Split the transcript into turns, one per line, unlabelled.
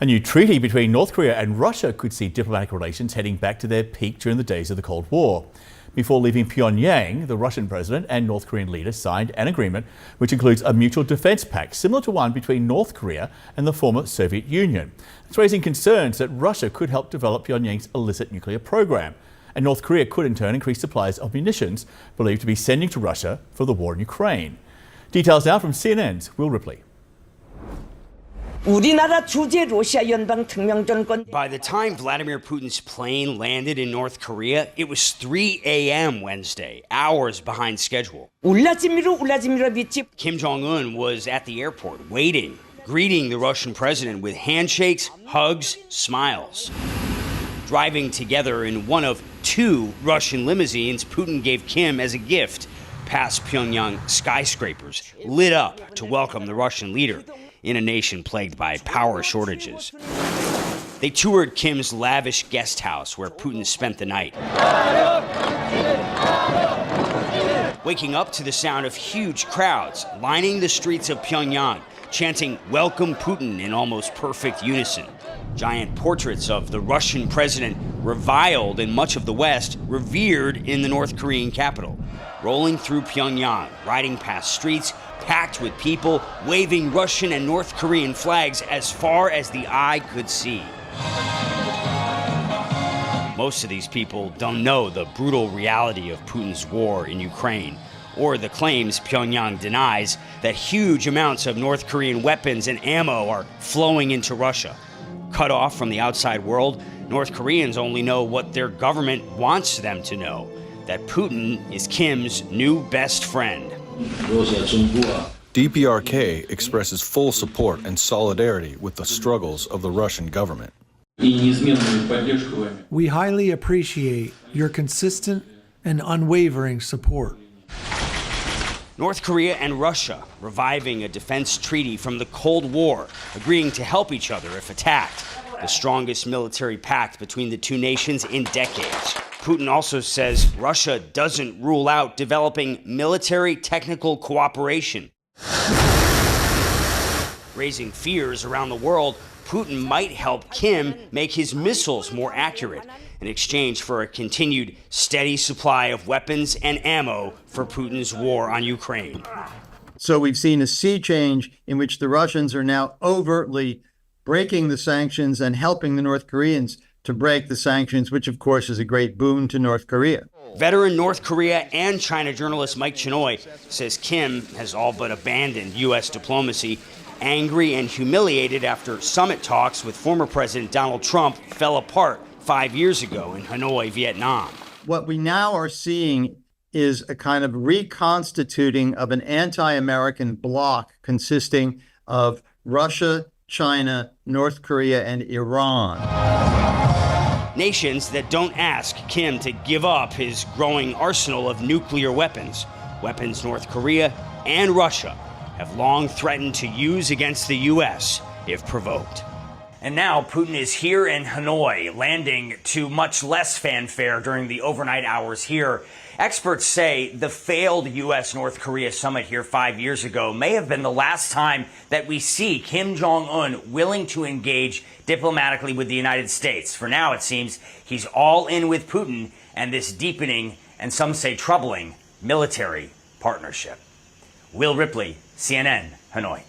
A new treaty between North Korea and Russia could see diplomatic relations heading back to their peak during the days of the Cold War. Before leaving Pyongyang, the Russian president and North Korean leader signed an agreement which includes a mutual defense pact similar to one between North Korea and the former Soviet Union. It's raising concerns that Russia could help develop Pyongyang's illicit nuclear program, and North Korea could in turn increase supplies of munitions believed to be sending to Russia for the war in Ukraine. Details now from CNN's Will Ripley.
By the time Vladimir Putin's plane landed in North Korea, it was 3 a.m. Wednesday, hours behind schedule. Kim Jong Un was at the airport waiting, greeting the Russian president with handshakes, hugs, smiles. Driving together in one of 2 Russian limousines Putin gave Kim as a gift past Pyongyang skyscrapers, lit up to welcome the Russian leader in a nation plagued by power shortages. They toured Kim's lavish guest house where Putin spent the night. Waking up to the sound of huge crowds lining the streets of Pyongyang, chanting "Welcome Putin" in almost perfect unison. Giant portraits of the Russian president, reviled in much of the West, revered in the North Korean capital. Rolling through Pyongyang, riding past streets packed with people, waving Russian and North Korean flags as far as the eye could see. Most of these people don't know the brutal reality of Putin's war in Ukraine, or the claims Pyongyang denies that huge amounts of North Korean weapons and ammo are flowing into Russia. Cut off from the outside world, North Koreans only know what their government wants them to know, that Putin is Kim's new best friend.
DPRK expresses full support and solidarity with the struggles of the Russian government.
We highly appreciate your consistent and unwavering support.
North Korea and Russia reviving a defense treaty from the Cold War, agreeing to help each other if attacked, the strongest military pact between the 2 nations in decades. Putin also says Russia doesn't rule out developing military technical cooperation. Raising fears around the world, Putin might help Kim make his missiles more accurate in exchange for a continued steady supply of weapons and ammo for Putin's war on Ukraine.
So we've seen a sea change in which the Russians are now overtly breaking the sanctions and helping the North Koreans to break the sanctions, which of course is a great boon to North Korea.
Veteran North Korea and China journalist Mike Chinoy says Kim has all but abandoned U.S. diplomacy, angry and humiliated after summit talks with former President Donald Trump fell apart 5 years ago in Hanoi, Vietnam.
What we now are seeing is a kind of reconstituting of an anti-American bloc consisting of Russia, China, North Korea, and Iran.
Nations that don't ask Kim to give up his growing arsenal of nuclear weapons. Weapons North Korea and Russia have long threatened to use against the U.S. if provoked. And now Putin is here in Hanoi, landing to much less fanfare during the overnight hours here. Experts say the failed U.S.-North Korea summit here 5 years ago may have been the last time that we see Kim Jong Un willing to engage diplomatically with the United States. For now, it seems he's all in with Putin and this deepening, and some say troubling, military partnership. Will Ripley, CNN, Hanoi.